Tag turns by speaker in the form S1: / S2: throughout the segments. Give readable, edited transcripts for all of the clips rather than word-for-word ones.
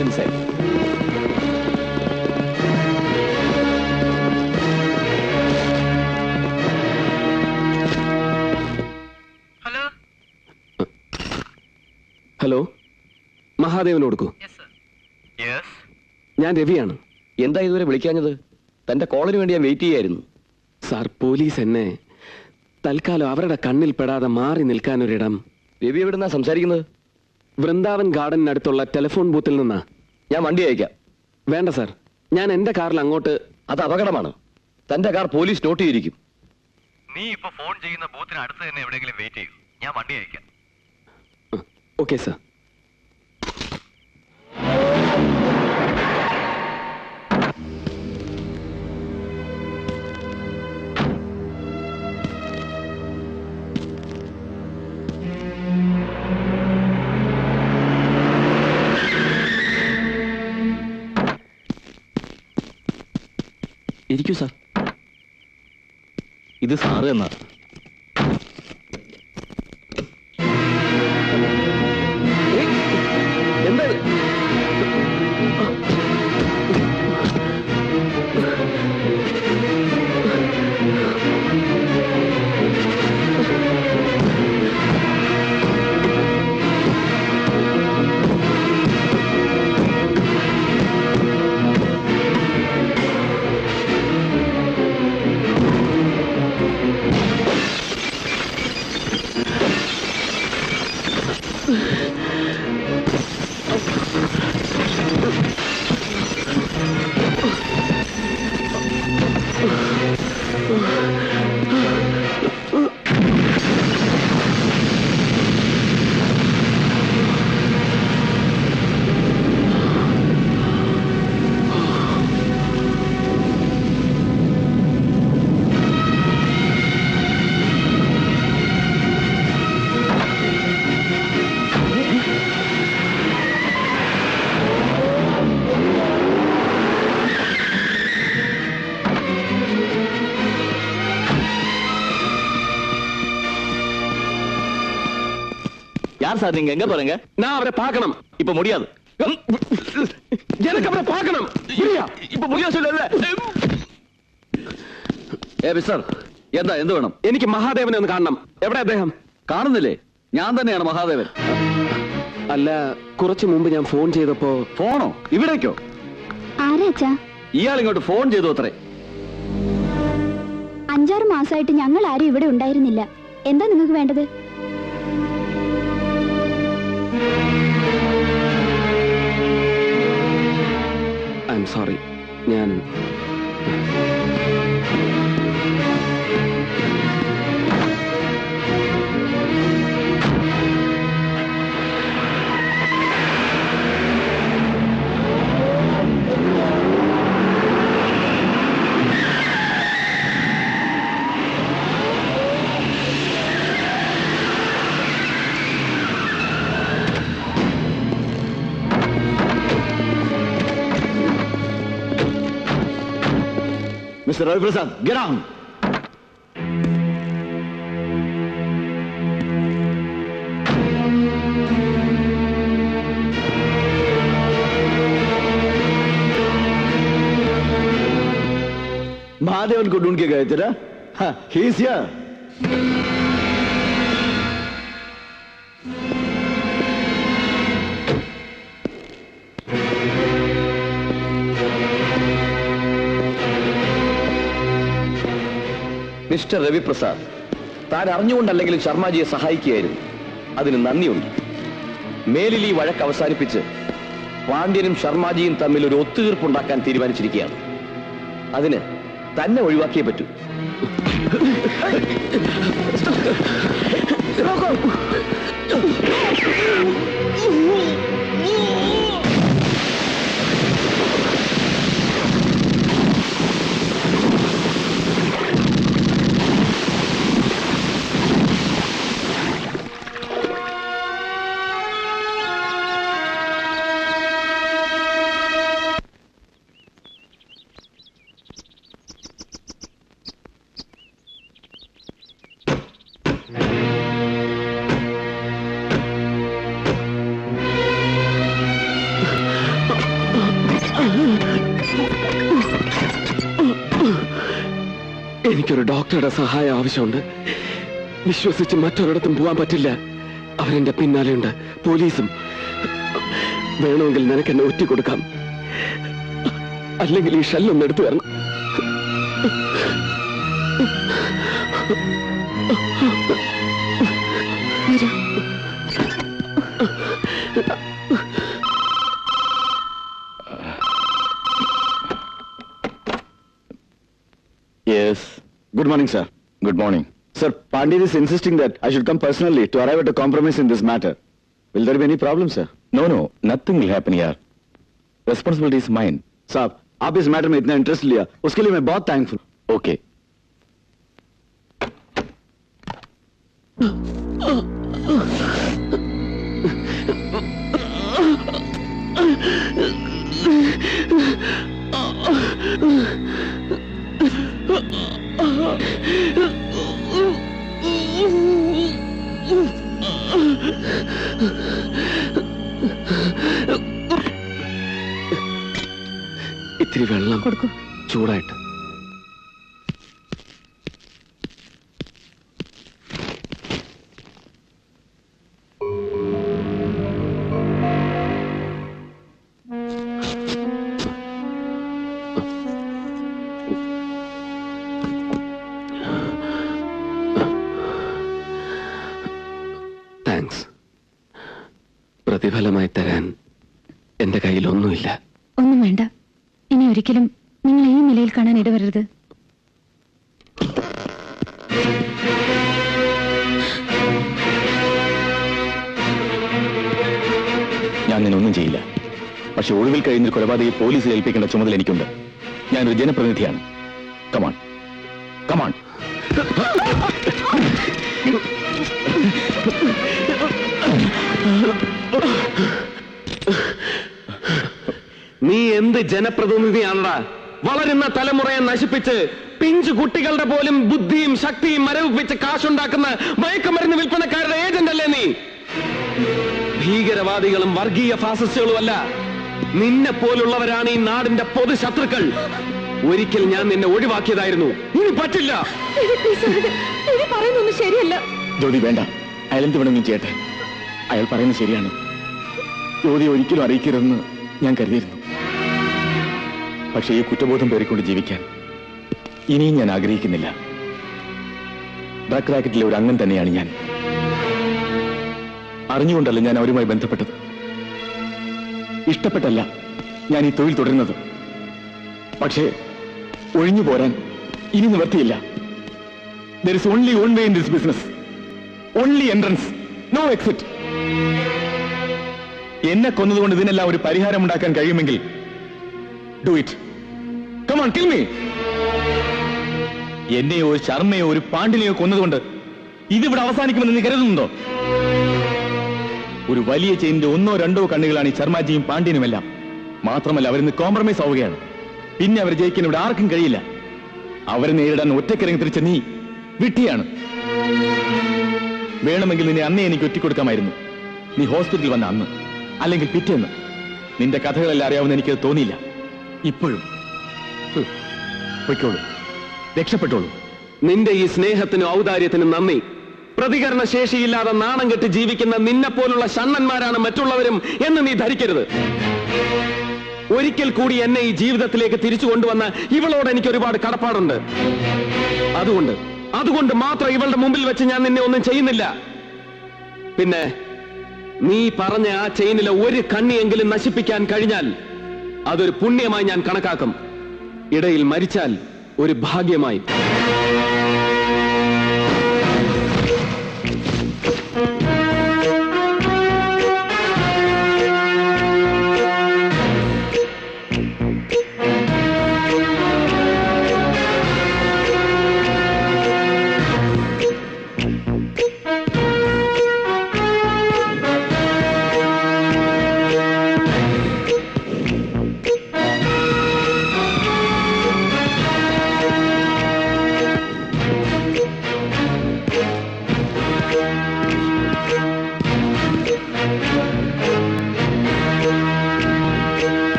S1: Please inside.
S2: Hello, മഹാദേവന് കൊടുക്കൂ. ഞാൻ രവിയാണ്.
S1: എന്താ ഇതുവരെ വിളിക്കാഞ്ഞത്? തന്റെ കോളിന് വേണ്ടി ഞാൻ വെയിറ്റ് ചെയ്യായിരുന്നു.
S2: സാർ, പോലീസ് എന്നെ തൽക്കാലം അവരുടെ കണ്ണിൽ പെടാതെ മാറി നിൽക്കാനൊരിടം.
S1: രവി എവിടുന്നാ സംസാരിക്കുന്നത്?
S2: വൃന്ദാവൻ ഗാർഡനടുത്തുള്ള ടെലിഫോൺ ബൂത്തിൽ നിന്നാ.
S1: ഞാൻ വണ്ടി അയക്കാം.
S2: വേണ്ട സാർ, ഞാൻ എന്റെ കാറിൽ അങ്ങോട്ട്.
S1: അത് അപകടമാണ്. തന്റെ കാർ പോലീസ് നോട്ട് ചെയ്തിരിക്കും.
S3: നീ ഇപ്പൊ ഫോൺ ചെയ്യുന്ന ബൂത്തിന് അടുത്ത് തന്നെ എവിടെയെങ്കിലും വെയിറ്റ് ചെയ്യും. ഞാൻ വണ്ടി അയക്കാം.
S2: Okay sir.
S1: ഇരിക്കൂ സാർ. ഇത് സാറ് എന്നാ. എന്താ யார் சார் நீங்க? எங்க போறீங்க?
S2: நான் அவரை பார்க்கணும்.
S1: இப்ப முடியாது.
S2: எனக்கு அவரை பார்க்கணும்.
S1: இப்ப முடியாது சொல்லல. മിസ്റ്റർ, എന്താ എന്ത് വേണം?
S2: എനിക്ക് മഹാദേവനെ ഒന്ന് കാണണം. എവിടെ അദ്ദേഹം?
S1: കാണുന്നില്ലേ? ഞാൻ തന്നെയാണ് മഹാദേവൻ.
S2: അല്ല, കുറച്ചു മുമ്പ് ഞാൻ ഫോൺ ചെയ്തപ്പോ.
S1: ഫോണോ? ഇവിടേക്കോ? ഇയാൾ ഇങ്ങോട്ട് ഫോൺ ചെയ്തു അത്രേ.
S4: 5-6 മാസമായിട്ട് ഞങ്ങൾ ആരും ഇവിടെ ഉണ്ടായിരുന്നില്ല. എന്താ നിങ്ങൾക്ക് വേണ്ടത്?
S2: I am sorry. ഞാൻ
S1: Mr. Ravi Prasad, get on! Mahadevan को ढूंढ के गए थे ना? हाँ, he is here. Mister Ravi Prasad, താൻ അറിഞ്ഞുകൊണ്ടല്ലെങ്കിലും ശർമാജിയെ സഹായിക്കുകയായിരുന്നു. അതിന് നന്ദിയുണ്ട്. മേലിൽ ഈ വഴക്ക് അവസാനിപ്പിച്ച് പാണ്ഡ്യനും ശർമാജിയും തമ്മിൽ ഒരു ഒത്തുതീർപ്പുണ്ടാക്കാൻ തീരുമാനിച്ചിരിക്കുകയാണ്. അതിന് തന്നെ ഒഴിവാക്കിയേ പറ്റൂ.
S2: എനിക്കൊരു ഡോക്ടറുടെ സഹായം ആവശ്യമുണ്ട്. വിശ്വസിച്ച് മറ്റൊരിടത്തും പോകാൻ പറ്റില്ല. അവരെന്റെ പിന്നാലെയുണ്ട്, പോലീസും. വേണമെങ്കിൽ നിനക്ക് എന്നെ ഒറ്റ കൊടുക്കാം, അല്ലെങ്കിൽ ഈ ഷെല്ലൊന്ന് എടുത്തു തരണം.
S5: Yes. Good morning, sir. Good morning. Sir, Pandit is insisting that I should come personally to arrive at a compromise in this matter. Will there be any problem, sir? No, nothing will happen here. Responsibility is mine. Saab, आप इस matter में इतना interest लिया, उसके लिए मैं बहुत thankful. Okay.
S2: ഇത്തിരി വെള്ളം കൊടുക്കൂ, ചൂടായിട്ട്. താങ്ക്സ്. പ്രതിഫലമായി തരാൻ എന്റെ കയ്യിലൊന്നുമില്ല.
S4: ഒന്നും വേണ്ട. ഇനി ഒരിക്കലും നിങ്ങൾ ഈ നിലയിൽ കാണാൻ ഇടവരരുത്.
S5: ഞാൻ നിന്നൊന്നും ചെയ്യില്ല. പക്ഷെ ഒളിവിൽ കഴിയുന്ന കൊലപാതകയെ പോലീസിൽ ഏൽപ്പിക്കേണ്ട ചുമതല എനിക്കുണ്ട്. ഞാനൊരു ജനപ്രതിനിധിയാണ്. Come on come on.
S2: നീ എന്ത് ജനപ്രതിനിധിയാണടാ? വളരുന്ന തലമുറയെ നശിപ്പിച്ച് പിഞ്ചു കുട്ടികളുടെ പോലും ബുദ്ധിയും ശക്തിയും മരവിപ്പിച്ച് കാശുണ്ടാക്കുന്ന മയക്കുമരുന്ന് വിൽപ്പനക്കാരുടെ ഏജന്റ് അല്ലേ നീ? ഭീകരവാദികളും വർഗീയ ഫാസിസ്റ്റുകളുമല്ല, നിന്നെ പോലുള്ളവരാണ് ഈ നാടിന്റെ പൊതു ശത്രുക്കൾ. ഒരിക്കൽ ഞാൻ നിന്നെ ഒഴിവാക്കിയതായിരുന്നു, ഇനി പറ്റില്ല.
S4: പറയുന്നൊന്നും ശരിയല്ല.
S5: ജ്യോതി വേണ്ട, അയാൾ എന്ത് വേണമെങ്കിലും ചെയ്യട്ടെ. അയാൾ പറയുന്നത് ശരിയാണ്. ജ്യോതി ഒരിക്കലും അറിയിക്കരുതെന്ന് ഞാൻ കരുതിയിരുന്നു. പക്ഷേ ഈ കുറ്റബോധം പേറിക്കൊണ്ട് ജീവിക്കാൻ ഇനിയും ഞാൻ ആഗ്രഹിക്കുന്നില്ല. ഡ്രഗ് റാക്കറ്റിലെ ഒരു അംഗം തന്നെയാണ് ഞാൻ. അറിഞ്ഞുകൊണ്ടല്ല ഞാൻ അവരുമായി ബന്ധപ്പെട്ടത്. ഇഷ്ടപ്പെട്ടല്ല ഞാൻ ഈ തൊഴിൽ തുടരുന്നത്. പക്ഷേ ഒഴിഞ്ഞു പോരാൻ ഇനി നിവർത്തിയില്ല. There is only one way in this business. Only entrance, no exit. എന്നെ കൊന്നതുകൊണ്ട് ഇതിനെല്ലാം ഒരു പരിഹാരം ഉണ്ടാക്കാൻ കഴിയുമെങ്കിൽ do it. Come on, kill me. എന്നെയോ ശർമ്മയോ ഒരു പാണ്ഡിനെയോ കൊന്നതുകൊണ്ട് ഇതിവിടെ അവസാനിക്കുമെന്ന് നീ കരുതുന്നുണ്ടോ? ഒരു വലിയ ചെയിനിന്റെ ഒന്നോ രണ്ടോ കണ്ണുകളാണ് ഈ ശർമാജിയും പാണ്ഡ്യനുമെല്ലാം. മാത്രമല്ല അവരിന്ന് കോംപ്രമൈസ് ആവുകയാണ്. പിന്നെ അവർ ജയിക്കാൻ ഇവിടെ ആർക്കും കഴിയില്ല. അവരെ നേരിടാൻ ഒറ്റക്കിറങ്ങി തിരിച്ച നീ വിട്ടിയാണ്. വേണമെങ്കിൽ നിന്നെ അന്നേ എനിക്ക് ഒറ്റിക്കൊടുക്കാമായിരുന്നു. നീ ഹോസ്പിറ്റലിൽ വന്ന അന്ന്, അല്ലെങ്കിൽ പിറ്റേന്ന്. നിന്റെ കഥകളെല്ലാം അറിയാവുന്ന എനിക്കത് തോന്നിയില്ല. ഇപ്പോഴും പൊയ്ക്കോളൂ, രക്ഷപ്പെട്ടോളൂ.
S2: നിന്റെ ഈ സ്നേഹത്തിനും ഔദാര്യത്തിനും നന്ദി. പ്രതികരണ ശേഷിയില്ലാതെ നാണം കെട്ട് ജീവിക്കുന്ന നിന്നെ പോലുള്ള ഷണ്ണന്മാരാണ് മറ്റുള്ളവരും എന്ന് നീ ധരിക്കരുത്. ഒരിക്കൽ കൂടി എന്നെ ഈ ജീവിതത്തിലേക്ക് തിരിച്ചു കൊണ്ടുവന്ന ഇവളോട് എനിക്ക് ഒരുപാട് കടപ്പാടുണ്ട്. അതുകൊണ്ട് മാത്രം ഇവളുടെ മുമ്പിൽ വെച്ച് ഞാൻ നിന്നെ ഒന്നും ചെയ്യുന്നില്ല. പിന്നെ നീ പറഞ്ഞ ആ ചെയിനിലെ ഒരു കണ്ണിയെങ്കിലും നശിപ്പിക്കാൻ കഴിഞ്ഞാൽ അതൊരു പുണ്യമായി ഞാൻ കണക്കാക്കും. ഇടയിൽ മരിച്ചാൽ ഒരു ഭാഗ്യമായി.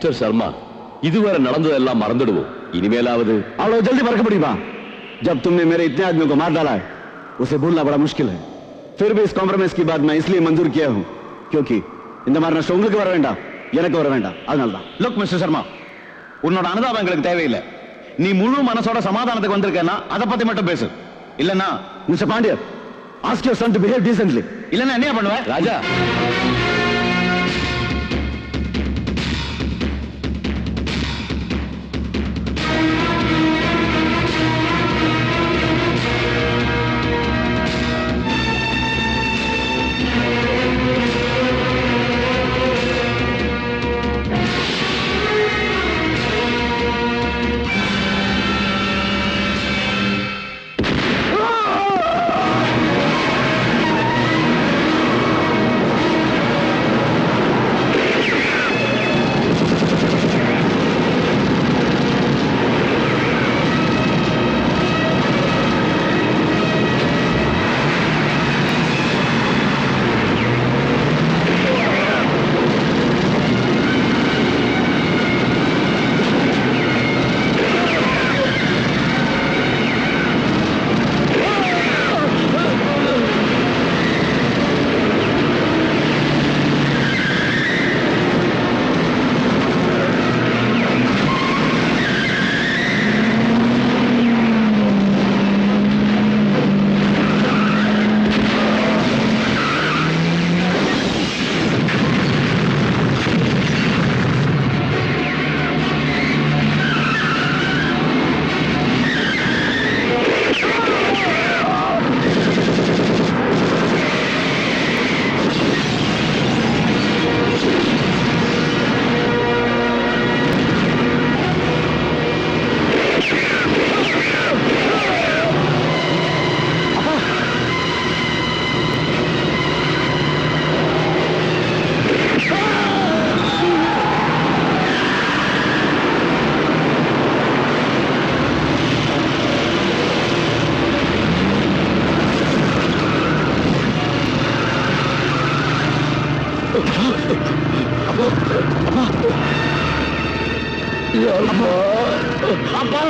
S1: மிஸ்டர் சர்மா இதுவரை நடந்ததெல்லாம் மறந்துடுவோம். இனிமேலாவது
S5: और जल्दी फर्क पड़ी बा जब तुमने मेरे इतने आदमियों को मार डाला है उसे भूलना बड़ा मुश्किल है. फिर भी इस कॉम्प्रोमाइज की बात मैं इसलिए मंजूर किया हूं क्योंकि இந்த மாதிரி நஷ்டம் உங்களுக்கு வர வேண்டாம், எனக்கு வர வேண்டாம். அதனாலதான்.
S6: லுக் மிஸ்டர் சர்மா, உன்னோட அனுதாபம் எங்களுக்கு தேவையில்லை. நீ முழு மனசோட சமாதானத்துக்கு வந்திருக்கேன்னா அதை பத்தி மட்டும் பேசு. இல்லன்னா
S5: மிஸ்டர் பாண்டியர், ask your son to behave decently.
S6: இல்லன்னா என்ன பண்ணுவ?
S1: ராஜா,
S5: அப்பா